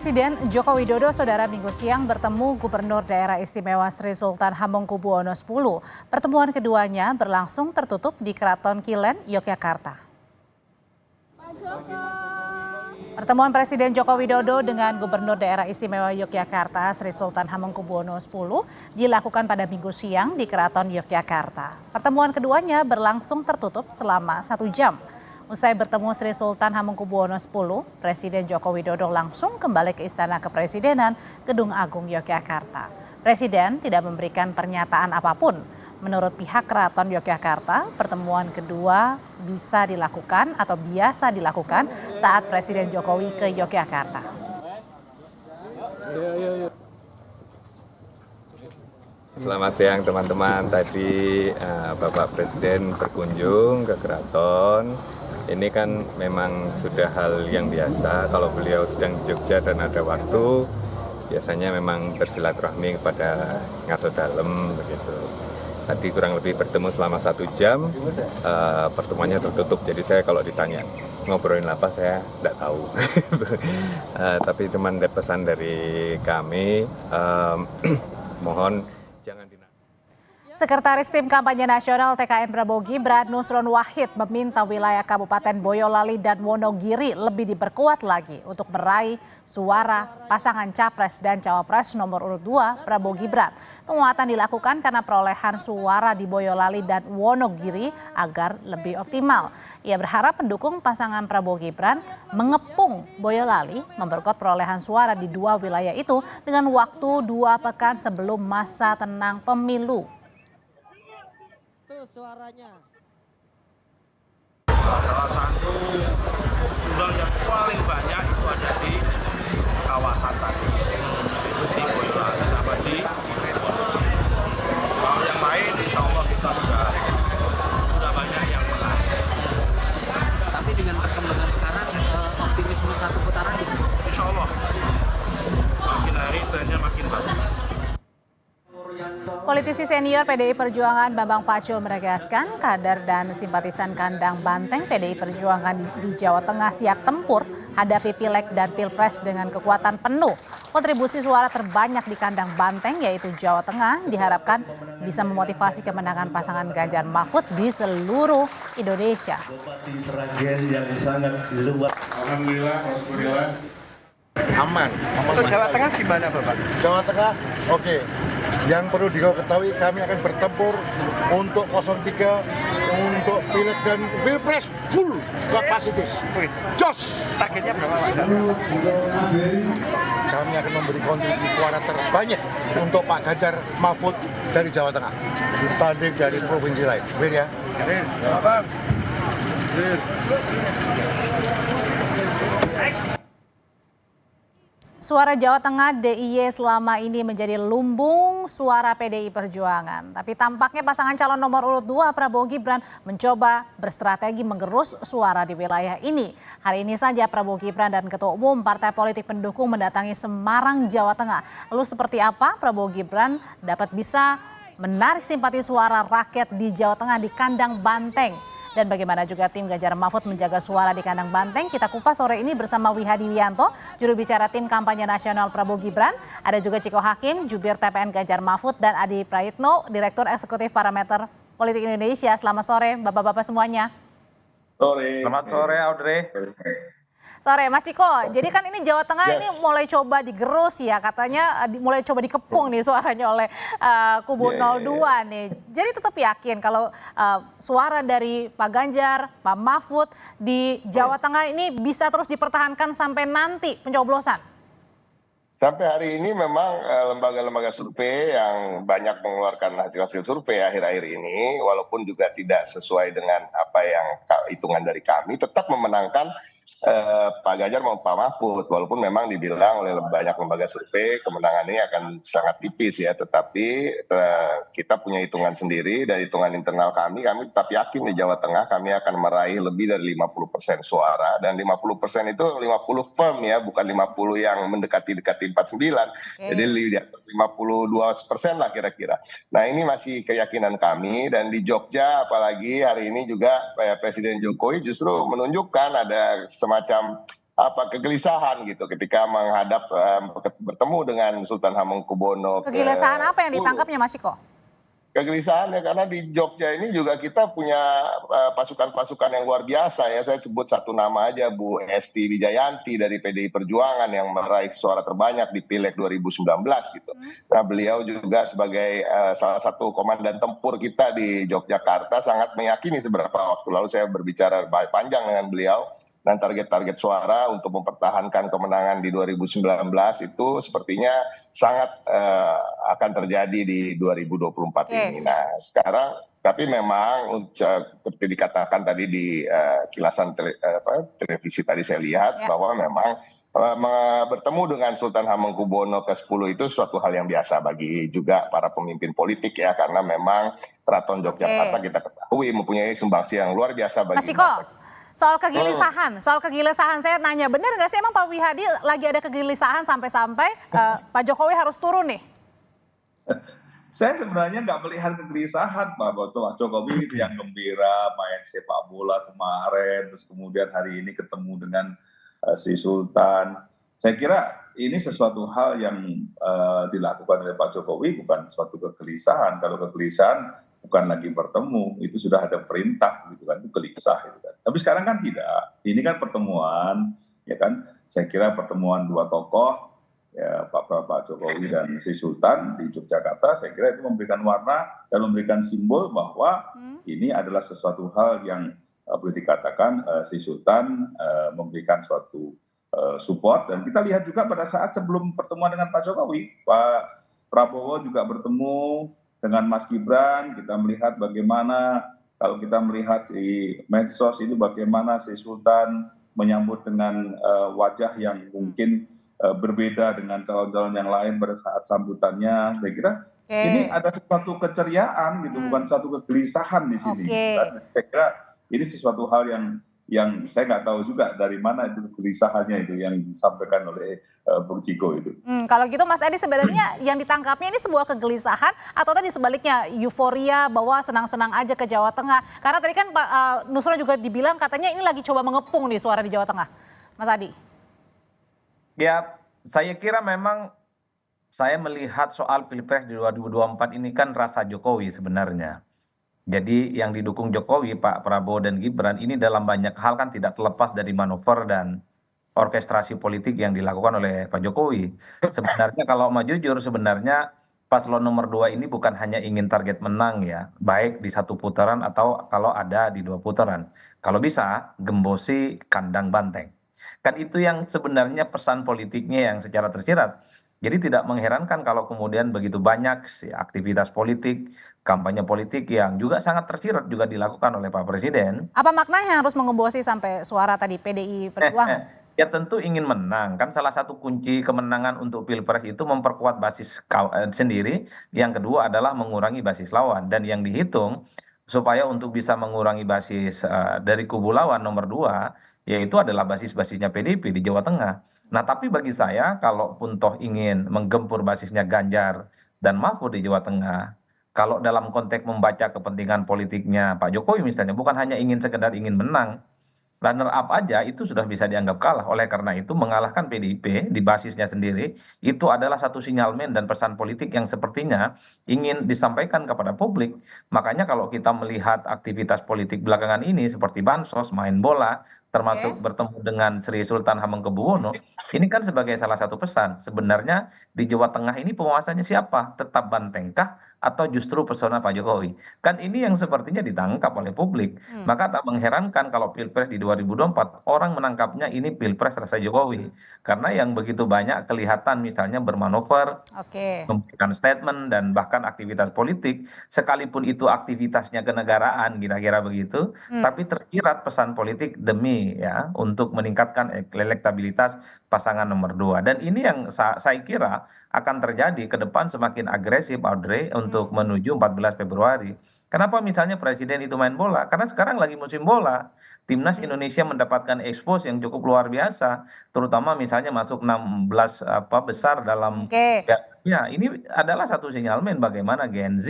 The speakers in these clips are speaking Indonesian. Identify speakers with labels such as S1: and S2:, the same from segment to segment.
S1: Presiden Joko Widodo saudara Minggu siang bertemu Gubernur Daerah Istimewa Sri Sultan Hamengkubuwono X. Pertemuan keduanya berlangsung tertutup di Keraton Kilen, Yogyakarta. Pertemuan Presiden Joko Widodo dengan Gubernur Daerah Istimewa Yogyakarta Sri Sultan Hamengkubuwono X. dilakukan pada Minggu siang di Keraton Yogyakarta. Pertemuan keduanya berlangsung tertutup selama 1 jam. Usai bertemu Sri Sultan Hamengkubuwono X, Presiden Joko Widodo langsung kembali ke Istana Kepresidenan Gedung Agung Yogyakarta. Presiden tidak memberikan pernyataan apapun. Menurut pihak Keraton Yogyakarta, pertemuan kedua bisa dilakukan atau biasa dilakukan saat Presiden Jokowi ke Yogyakarta.
S2: Selamat siang teman-teman. Tadi Bapak Presiden berkunjung ke Keraton. Ini kan memang sudah hal yang biasa kalau beliau sedang di Jogja dan ada waktu, biasanya memang bersilaturahmi kepada ngaso dalem begitu. Tadi kurang lebih bertemu selama 1 jam, pertemuannya tertutup. Jadi saya kalau ditanya ngobrolin apa saya tidak tahu. Tapi cuman ada pesan dari kami, mohon jangan
S1: Sekretaris Tim Kampanye Nasional TKN Prabowo Gibran Nusron Wahid meminta wilayah Kabupaten Boyolali dan Wonogiri lebih diperkuat lagi untuk meraih suara pasangan Capres dan Cawapres nomor urut 2 Prabowo Gibran. Penguatan dilakukan karena perolehan suara di Boyolali dan Wonogiri agar lebih optimal. Ia berharap pendukung pasangan Prabowo Gibran mengepung Boyolali memperkuat perolehan suara di 2 wilayah itu dengan waktu 2 pekan sebelum masa tenang pemilu.
S3: Suaranya.
S4: Salah satu jumlah yang paling banyak itu ada di kawasan tadi, itu di Boyolali sama di Wonogiri. Kalau yang lain insya Allah kita sudah banyak yang menang.
S3: Tapi dengan perkembangan sekarang optimisme 1 putaran itu?
S4: Insya Allah makin hari trennya makin bagus.
S1: Politisi senior PDI Perjuangan Bambang Pacul menegaskan kader dan simpatisan kandang Banteng PDI Perjuangan di Jawa Tengah siap tempur hadapi Pileg dan Pilpres dengan kekuatan penuh. Kontribusi suara terbanyak di kandang Banteng yaitu Jawa Tengah diharapkan bisa memotivasi kemenangan pasangan Ganjar Mahfud di seluruh Indonesia.
S5: Alhamdulillah,
S6: aman.
S5: Untuk Jawa Tengah gimana Bapak?
S6: Jawa Tengah, oke. Yang perlu diketahui kami akan bertempur untuk 03, untuk Pileg dan Pilpres full kapasitas. Jos!
S5: Targetnya berapa Pak?
S6: Kami akan memberi kontribusi suara terbanyak untuk Pak Ganjar Mahfud dari Jawa Tengah dibanding dari provinsi lain. Clear ya?
S5: Bapak.
S1: Suara Jawa Tengah DIY selama ini menjadi lumbung suara PDI Perjuangan. Tapi tampaknya pasangan calon nomor urut 2 Prabowo Gibran mencoba berstrategi menggerus suara di wilayah ini. Hari ini saja Prabowo Gibran dan Ketua Umum Partai Politik Pendukung mendatangi Semarang, Jawa Tengah. Lalu seperti apa Prabowo Gibran dapat bisa menarik simpati suara rakyat di Jawa Tengah di kandang Banteng? Dan bagaimana juga tim Ganjar Mahfud menjaga suara di kandang Banteng? Kita kupas sore ini bersama Wihadi Wianto, juru bicara tim kampanye nasional Prabowo Gibran. Ada juga Ciko Hakim, jubir TPN Ganjar Mahfud, dan Adi Praitno, direktur eksekutif Parameter Politik Indonesia. Selamat sore bapak-bapak semuanya.
S5: Selamat sore Audrey.
S1: Sore Mas Ciko, jadi kan ini Jawa Tengah ini mulai coba digerus ya, katanya mulai coba dikepung nih suaranya oleh kubu 02 nih. Jadi tetap yakin kalau suara dari Pak Ganjar, Pak Mahfud di Jawa Tengah ini bisa terus dipertahankan sampai nanti pencoblosan?
S7: Sampai hari ini memang lembaga-lembaga survei yang banyak mengeluarkan hasil-hasil survei akhir-akhir ini, walaupun juga tidak sesuai dengan apa yang hitungan dari kami, tetap memenangkan Pak Ganjar maupun Pak Mahfud, walaupun memang dibilang oleh banyak lembaga survei kemenangannya akan sangat tipis ya, tetapi kita punya hitungan sendiri dan hitungan internal kami tetap yakin di Jawa Tengah kami akan meraih lebih dari 50% suara, dan 50% itu 50 firm ya, bukan 50 yang mendekati-dekati 49, jadi di atas 52% lah kira-kira. Nah ini masih keyakinan kami, dan di Jogja apalagi hari ini juga Presiden Jokowi justru menunjukkan ada semacam kegelisahan gitu ketika menghadap bertemu dengan Sultan Hamengkubuwono
S1: Kegelisahan apa yang
S7: ke-10.
S1: ditangkapnya Mas Ciko?
S7: Kegelisahannya karena di Jogja ini juga kita punya pasukan-pasukan yang luar biasa ya. Saya sebut satu nama aja, Bu Esti Wijayanti dari PDI Perjuangan yang meraih suara terbanyak di Pileg 2019 gitu. Nah, beliau juga sebagai salah satu komandan tempur kita di Yogyakarta sangat meyakini seberapa waktu lalu saya berbicara panjang dengan beliau. Dan target-target suara untuk mempertahankan kemenangan di 2019 itu sepertinya sangat akan terjadi di 2024 ini. Nah, sekarang tapi memang seperti dikatakan tadi di kilasan televisi tadi saya lihat bahwa memang bertemu dengan Sultan Hamengkubuwono ke-10 itu suatu hal yang biasa bagi juga para pemimpin politik ya, karena memang Keraton Yogyakarta kita ketahui mempunyai sumbangsi yang luar biasa bagi
S1: Mas Ciko, soal kegelisahan saya nanya, benar nggak sih emang Pak Wihadi lagi ada kegelisahan sampai-sampai Pak Jokowi harus turun nih?
S5: Saya sebenarnya nggak melihat kegelisahan Pak Jokowi yang gembira main sepak bola kemarin, terus kemudian hari ini ketemu dengan si Sultan. Saya kira ini sesuatu hal yang dilakukan oleh Pak Jokowi bukan suatu kegelisahan. Kalau kegelisahan bukan lagi bertemu, itu sudah ada perintah gitu kan, itu gelisah gitu kan. Tapi sekarang kan tidak. Ini kan pertemuan, ya kan. Saya kira pertemuan dua tokoh, ya Pak Jokowi dan si Sultan di Yogyakarta, saya kira itu memberikan warna dan memberikan simbol bahwa ini adalah sesuatu hal yang boleh dikatakan si Sultan memberikan suatu support. Dan kita lihat juga pada saat sebelum pertemuan dengan Pak Jokowi, Pak Prabowo juga bertemu dengan Mas Gibran. Kita melihat bagaimana kalau kita melihat di medsos itu bagaimana si Sultan menyambut dengan wajah yang mungkin berbeda dengan calon-calon yang lain pada saat sambutannya. Saya kira ini ada sesuatu keceriaan gitu, bukan suatu kegelisahan di sini. Saya kira ini sesuatu hal yang saya nggak tahu juga dari mana itu kegelisahannya itu yang disampaikan oleh Bung Ciko itu.
S1: Kalau gitu Mas Edi, sebenarnya yang ditangkapnya ini sebuah kegelisahan atau tadi sebaliknya euforia bahwa senang-senang aja ke Jawa Tengah? Karena tadi kan Pak Nusron juga dibilang katanya ini lagi coba mengepung nih suara di Jawa Tengah. Mas Adi.
S8: Ya, saya kira memang saya melihat soal Pilpres di 2024 ini kan rasa Jokowi sebenarnya. Jadi yang didukung Jokowi, Pak Prabowo dan Gibran ini dalam banyak hal kan tidak terlepas dari manuver dan orkestrasi politik yang dilakukan oleh Pak Jokowi. Sebenarnya kalau mau jujur, sebenarnya paslon nomor 2 ini bukan hanya ingin target menang ya, baik di satu putaran atau kalau ada di 2 putaran. Kalau bisa, gembosi kandang banteng. Kan itu yang sebenarnya pesan politiknya yang secara tersirat. Jadi tidak mengherankan kalau kemudian begitu banyak aktivitas politik, kampanye politik yang juga sangat tersirat juga dilakukan oleh Pak Presiden.
S1: Apa maknanya harus mengembosi sampai suara tadi PDI Perjuangan?
S8: Ya tentu ingin menang, kan salah satu kunci kemenangan untuk Pilpres itu memperkuat basis sendiri, yang kedua adalah mengurangi basis lawan, dan yang dihitung supaya untuk bisa mengurangi basis dari kubu lawan nomor 2, yaitu adalah basis-basisnya PDIP di Jawa Tengah. Nah tapi bagi saya kalaupun toh ingin menggempur basisnya Ganjar dan Mahfud di Jawa Tengah, kalau dalam konteks membaca kepentingan politiknya Pak Jokowi misalnya, bukan hanya ingin sekedar ingin menang, runner up aja itu sudah bisa dianggap kalah. Oleh karena itu mengalahkan PDIP di basisnya sendiri itu adalah satu sinyalmen dan pesan politik yang sepertinya ingin disampaikan kepada publik. Makanya kalau kita melihat aktivitas politik belakangan ini seperti bansos, main bola, termasuk bertemu dengan Sri Sultan Hamengkubuwono, ini kan sebagai salah satu pesan. Sebenarnya di Jawa Tengah ini penguasanya siapa? Tetap bantengkah atau justru pesona Pak Jokowi? Kan ini yang sepertinya ditangkap oleh publik. Maka tak mengherankan kalau Pilpres di 2024 orang menangkapnya ini Pilpres rasa Jokowi. Karena yang begitu banyak kelihatan misalnya bermanuver, memberikan statement dan bahkan aktivitas politik, sekalipun itu aktivitasnya kenegaraan kira-kira begitu, tapi tersirat pesan politik demi ya untuk meningkatkan elektabilitas pasangan nomor 2. Dan ini yang saya kira akan terjadi ke depan semakin agresif, Audrey, untuk menuju 14 Februari. Kenapa misalnya presiden itu main bola? Karena sekarang lagi musim bola. Timnas Indonesia mendapatkan expose yang cukup luar biasa, terutama misalnya masuk 16 besar dalam.
S1: Oke.
S8: Ya, ini adalah satu sinyalmen bagaimana Gen Z,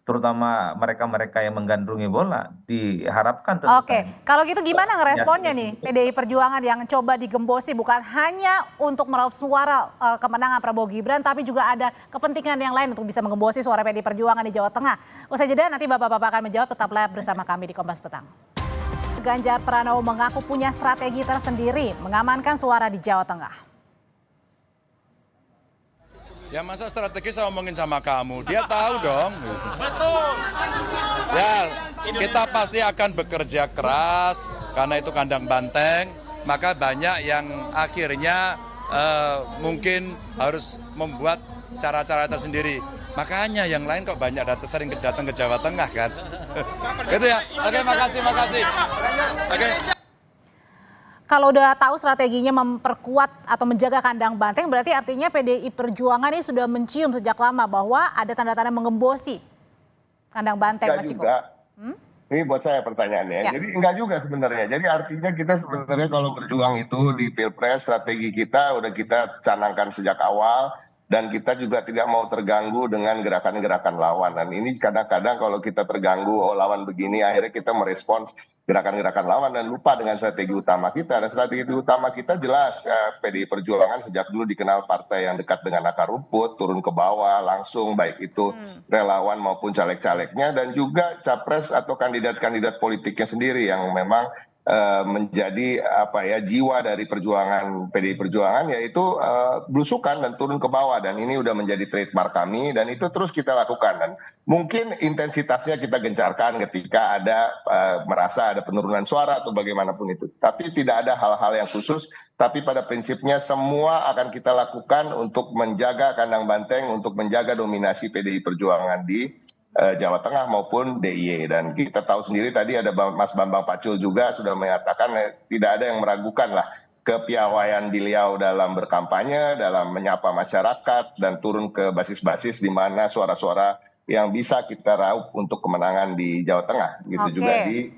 S8: terutama mereka-mereka yang menggandrungi bola, diharapkan tentu
S1: Oke,
S8: saja.
S1: kalau gitu gimana ngeresponnya nih PDI Perjuangan yang coba digembosi bukan hanya untuk meraup suara kemenangan Prabowo Gibran, tapi juga ada kepentingan yang lain untuk bisa menggembosi suara PDI Perjuangan di Jawa Tengah. Usai jeda nanti Bapak-Bapak akan menjawab, tetaplah bersama kami di Kompas Petang. Ganjar Pranowo mengaku punya strategi tersendiri mengamankan suara di Jawa Tengah.
S9: Ya masa strategi saya ngomongin sama kamu, dia tahu dong. Betul. Ya kita pasti akan bekerja keras karena itu kandang banteng, maka banyak yang akhirnya mungkin harus membuat cara-cara tersendiri. Makanya yang lain kok banyak sering datang ke Jawa Tengah kan. Gitu ya. Oke, makasih. Oke.
S1: Kalau udah tahu strateginya memperkuat atau menjaga kandang banteng, berarti artinya PDI Perjuangan ini sudah mencium sejak lama bahwa ada tanda-tanda mengembosi kandang banteng, Mas Ciko.
S7: Ini buat saya pertanyaannya.
S1: Ya.
S7: Jadi enggak juga sebenarnya. Jadi artinya kita sebenarnya kalau berjuang itu di Pilpres, strategi kita udah kita canangkan sejak awal. Dan kita juga tidak mau terganggu dengan gerakan-gerakan lawan. Dan ini kadang-kadang kalau kita terganggu, oh lawan begini, akhirnya kita merespons gerakan-gerakan lawan dan lupa dengan strategi utama kita. Dan strategi utama kita jelas, PDI Perjuangan sejak dulu dikenal partai yang dekat dengan akar rumput, turun ke bawah langsung, baik itu relawan maupun caleg-calegnya, dan juga capres atau kandidat-kandidat politiknya sendiri yang memang menjadi jiwa dari perjuangan PDI Perjuangan, yaitu belusukan dan turun ke bawah, dan ini udah menjadi trademark kami dan itu terus kita lakukan. Dan mungkin intensitasnya kita gencarkan ketika ada merasa ada penurunan suara atau bagaimanapun itu, tapi tidak ada hal-hal yang khusus, tapi pada prinsipnya semua akan kita lakukan untuk menjaga kandang banteng, untuk menjaga dominasi PDI Perjuangan di Jawa Tengah maupun DIY. Dan kita tahu sendiri tadi ada Mas Bambang Pacul juga sudah mengatakan tidak ada yang meragukan lah kepiawaian beliau dalam berkampanye, dalam menyapa masyarakat dan turun ke basis-basis di mana suara-suara yang bisa kita raup untuk kemenangan di Jawa Tengah. Gitu juga di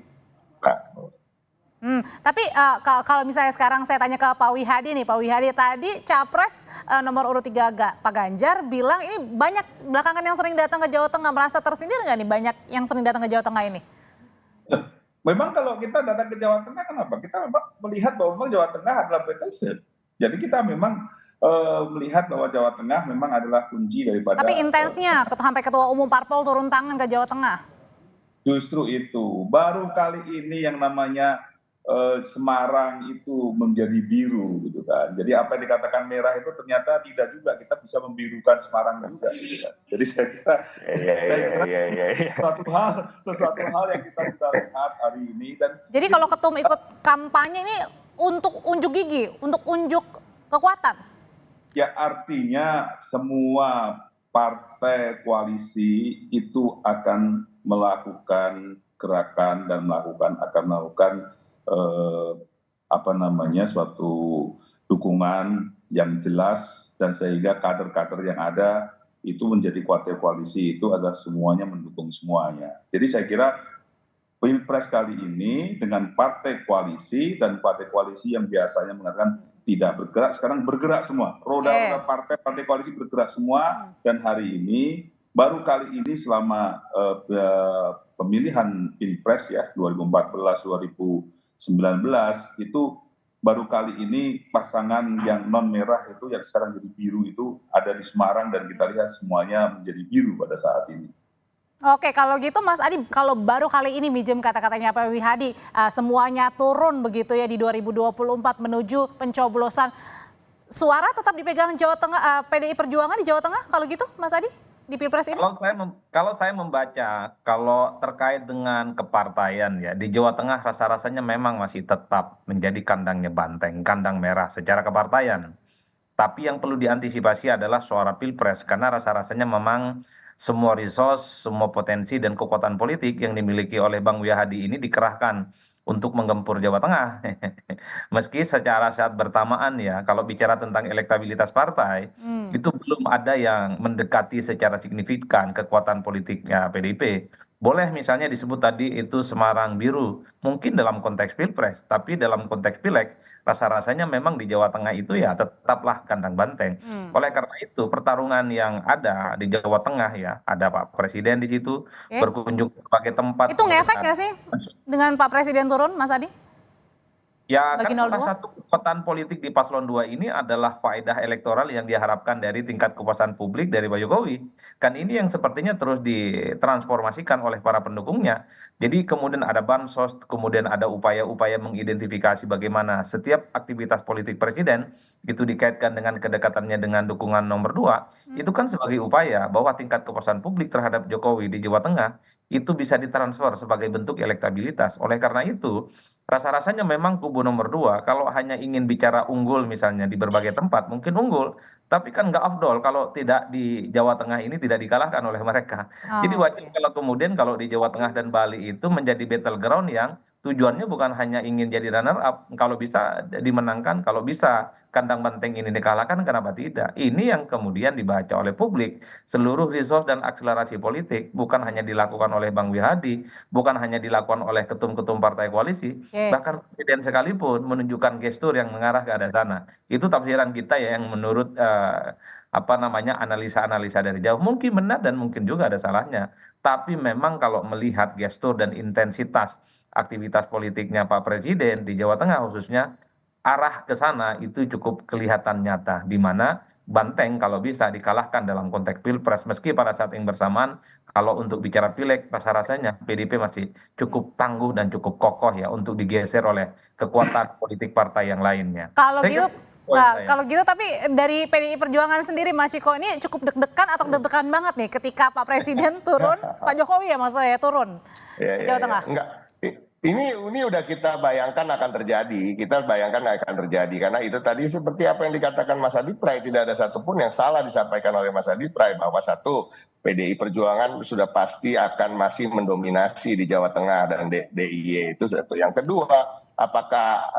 S1: Tapi kalau misalnya sekarang saya tanya ke Pak Wihadi nih, Pak Wihadi tadi capres nomor urut 3 Pak Ganjar bilang ini banyak belakangan yang sering datang ke Jawa Tengah, merasa tersindir nggak nih banyak yang sering datang ke Jawa Tengah ini?
S5: Memang kalau kita datang ke Jawa Tengah, kenapa? Kita memang melihat bahwa memang Jawa Tengah adalah battlefield. Jadi kita memang melihat bahwa Jawa Tengah memang adalah kunci daripada.
S1: Tapi intensnya sampai ketua umum parpol turun tangan ke Jawa Tengah.
S5: Justru itu baru kali ini yang namanya Semarang itu menjadi biru gitu kan. Jadi apa yang dikatakan merah itu ternyata tidak juga, kita bisa membirukan Semarang juga gitu kan. Jadi saya kira sesuatu hal yang kita sudah lihat hari ini. Dan
S1: jadi kalau ketum ikut kampanye ini untuk unjuk gigi, untuk unjuk kekuatan.
S5: Ya artinya semua partai koalisi itu akan melakukan gerakan dan akan melakukan suatu dukungan yang jelas, dan sehingga kader-kader yang ada itu menjadi partai koalisi itu adalah semuanya mendukung semuanya. Jadi saya kira Pilpres kali ini dengan partai koalisi dan partai koalisi yang biasanya mengatakan tidak bergerak, sekarang bergerak semua. Roda-roda partai koalisi bergerak semua, dan hari ini baru kali ini selama pemilihan Pilpres ya 2014-2019 itu baru kali ini pasangan yang non merah itu yang sekarang jadi biru itu ada di Semarang, dan kita lihat semuanya menjadi biru pada saat ini.
S1: Oke, kalau gitu Mas Adi, kalau baru kali ini minjem kata-katanya Pak Wihadi, semuanya turun begitu ya di 2024 menuju pencoblosan, suara tetap dipegang Jawa Tengah, PDI Perjuangan di Jawa Tengah kalau gitu Mas Adi? Di Pilpres ini?
S8: Kalau saya membaca, kalau terkait dengan kepartaian ya, di Jawa Tengah rasa-rasanya memang masih tetap menjadi kandangnya banteng, kandang merah secara kepartaian. Tapi yang perlu diantisipasi adalah suara Pilpres, karena rasa-rasanya memang semua resource, semua potensi dan kekuatan politik yang dimiliki oleh Bang Wihadi ini dikerahkan untuk menggempur Jawa Tengah. Meski secara saat bersamaan ya, kalau bicara tentang elektabilitas partai, itu belum ada yang mendekati secara signifikan kekuatan politiknya PDIP. Boleh misalnya disebut tadi itu Semarang biru, mungkin dalam konteks pilpres, tapi dalam konteks pileg, rasa-rasanya memang di Jawa Tengah itu ya tetaplah kandang banteng. Oleh karena itu, pertarungan yang ada di Jawa Tengah ya, ada Pak Presiden di situ,
S1: Oke.
S8: berkunjung ke berbagai tempat.
S1: Itu ngefek nggak sih dengan Pak Presiden turun, Mas Adi?
S8: Ya,
S1: Bagi
S8: kan
S1: 02?
S8: salah satu kekuatan politik di paslon 2 ini adalah faedah elektoral yang diharapkan dari tingkat kepuasan publik dari Pak Jokowi. Kan ini yang sepertinya terus ditransformasikan oleh para pendukungnya. Jadi kemudian ada bansos, kemudian ada upaya-upaya mengidentifikasi bagaimana setiap aktivitas politik presiden itu dikaitkan dengan kedekatannya dengan dukungan nomor 2. Itu kan sebagai upaya bahwa tingkat kepuasan publik terhadap Jokowi di Jawa Tengah itu bisa ditransfer sebagai bentuk elektabilitas. Oleh karena itu, rasa-rasanya memang kubu nomor 2 kalau hanya ingin bicara unggul misalnya di berbagai tempat mungkin unggul, tapi kan nggak afdol kalau tidak di Jawa Tengah ini tidak dikalahkan oleh mereka. Jadi
S1: Oh,
S8: wajar kalau kemudian kalau di Jawa Tengah dan Bali itu menjadi battleground yang tujuannya bukan hanya ingin jadi runner up, kalau bisa dimenangkan, kalau bisa kandang banteng ini dikalahkan, kenapa tidak? Ini yang kemudian dibaca oleh publik. Seluruh resource dan akselerasi politik bukan hanya dilakukan oleh Bang Wihadi, bukan hanya dilakukan oleh ketum-ketum partai koalisi,
S1: oke.
S8: bahkan presiden sekalipun menunjukkan gestur yang mengarah ke arah sana. Itu tafsiran kita ya yang menurut apa namanya analisa-analisa dari jauh mungkin benar dan mungkin juga ada salahnya. Tapi memang kalau melihat gestur dan intensitas aktivitas politiknya Pak Presiden di Jawa Tengah khususnya arah ke sana itu cukup kelihatan nyata di mana Banteng kalau bisa dikalahkan dalam konteks pilpres meski pada saat yang bersamaan kalau untuk bicara pileg rasa-rasanya PDIP masih cukup tangguh dan cukup kokoh ya untuk digeser oleh kekuatan politik partai yang lainnya.
S1: Kalau
S8: Saya
S1: gitu,
S8: kira poin
S1: nah,
S8: saya.
S1: kalau gitu tapi dari PDI Perjuangan sendiri Mas Ciko ini cukup deg-degan atau deg-degan banget nih ketika Pak Presiden turun, Pak Jokowi ya maksud saya turun
S7: Ya,
S1: ke Jawa Tengah.
S7: Enggak. Ini udah kita bayangkan akan terjadi. Kita bayangkan akan terjadi karena itu tadi seperti apa yang dikatakan Mas Adi Pray, tidak ada satupun yang salah disampaikan oleh Mas Adi Pray bahwa satu PDI Perjuangan sudah pasti akan masih mendominasi di Jawa Tengah dan DIY itu satu. Yang kedua, apakah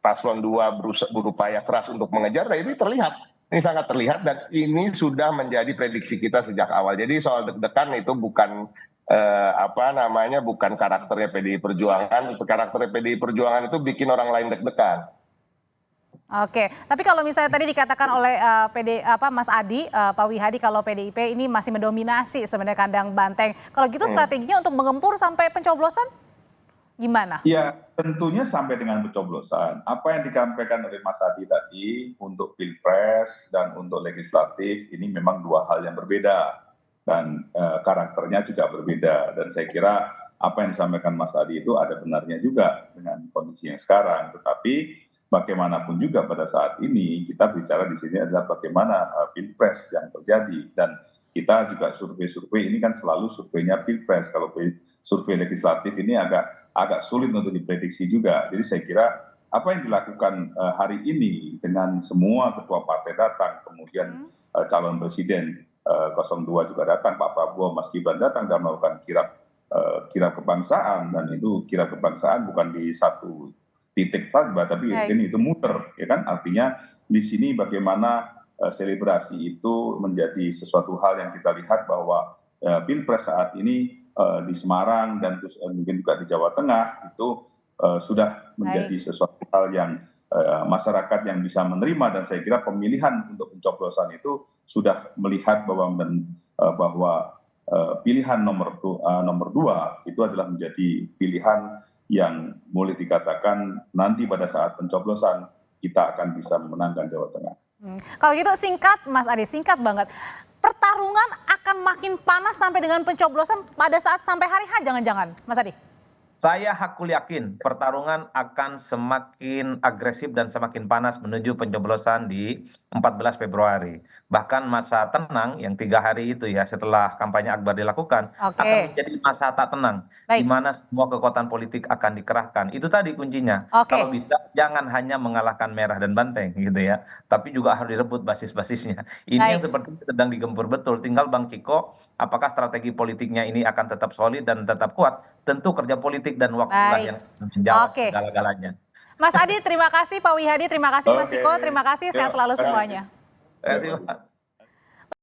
S7: paslon 2 berupaya keras untuk mengejar? Nah, ini terlihat. Ini sangat terlihat dan ini sudah menjadi prediksi kita sejak awal. Jadi soal deg-degan itu bukan bukan karakternya PDI Perjuangan. Karakter PDI Perjuangan itu bikin orang lain deg-degan.
S1: Oke, tapi kalau misalnya tadi dikatakan oleh Mas Adi, Pak Wihadi kalau PDIP ini masih mendominasi sebenarnya kandang banteng. Kalau gitu strateginya untuk mengempur sampai pencoblosan gimana?
S5: Ya, tentunya sampai dengan pencoblosan. Apa yang disampaikan oleh Mas Adi tadi untuk Pilpres dan untuk legislatif ini memang dua hal yang berbeda dan karakternya juga berbeda. Dan saya kira apa yang disampaikan Mas Adi itu ada benarnya juga dengan kondisi yang sekarang. Tetapi bagaimanapun juga pada saat ini kita bicara di sini adalah bagaimana Pilpres yang terjadi dan kita juga survei-survei ini kan selalu surveinya Pilpres. Kalau survei legislatif ini agak sulit untuk diprediksi juga. Jadi saya kira apa yang dilakukan hari ini dengan semua ketua partai datang, kemudian calon presiden 02 juga datang, Pak Prabowo, Mas Gibran datang dan melakukan kirap kebangsaan, dan itu kirap kebangsaan bukan di satu titik saja, tapi ini itu muter, ya kan? Artinya di sini bagaimana selebrasi itu menjadi sesuatu hal yang kita lihat bahwa Pilpres saat ini di Semarang dan mungkin juga di Jawa Tengah itu sudah menjadi sesuatu hal yang masyarakat yang bisa menerima, dan saya kira pemilihan untuk pencoblosan itu sudah melihat bahwa pilihan nomor 2 itu adalah menjadi pilihan yang boleh dikatakan nanti pada saat pencoblosan kita akan bisa memenangkan Jawa Tengah.
S1: Kalau gitu singkat Mas Adi, singkat banget. Pertarungan akan makin panas sampai dengan pencoblosan pada saat sampai hari H jangan-jangan, Mas Adi?
S8: Saya hakul yakin pertarungan akan semakin agresif dan semakin panas menuju pencoblosan di 14 Februari. Bahkan masa tenang yang 3 hari itu ya setelah kampanye akbar dilakukan akan menjadi masa tak tenang. Di mana semua kekuatan politik akan dikerahkan. Itu tadi kuncinya. Kalau bisa jangan hanya mengalahkan merah dan banteng gitu ya. Tapi juga harus direbut basis-basisnya. Ini yang seperti sedang digempur betul. Tinggal Bang Ciko apakah strategi politiknya ini akan tetap solid dan tetap kuat. Tentu kerja politik dan waktulah yang menjawab segala-galanya.
S1: Mas Adi terima kasih, Pak Wihadi terima kasih, Mas Ciko terima kasih, sehat selalu semuanya.
S8: Terima kasih Pak.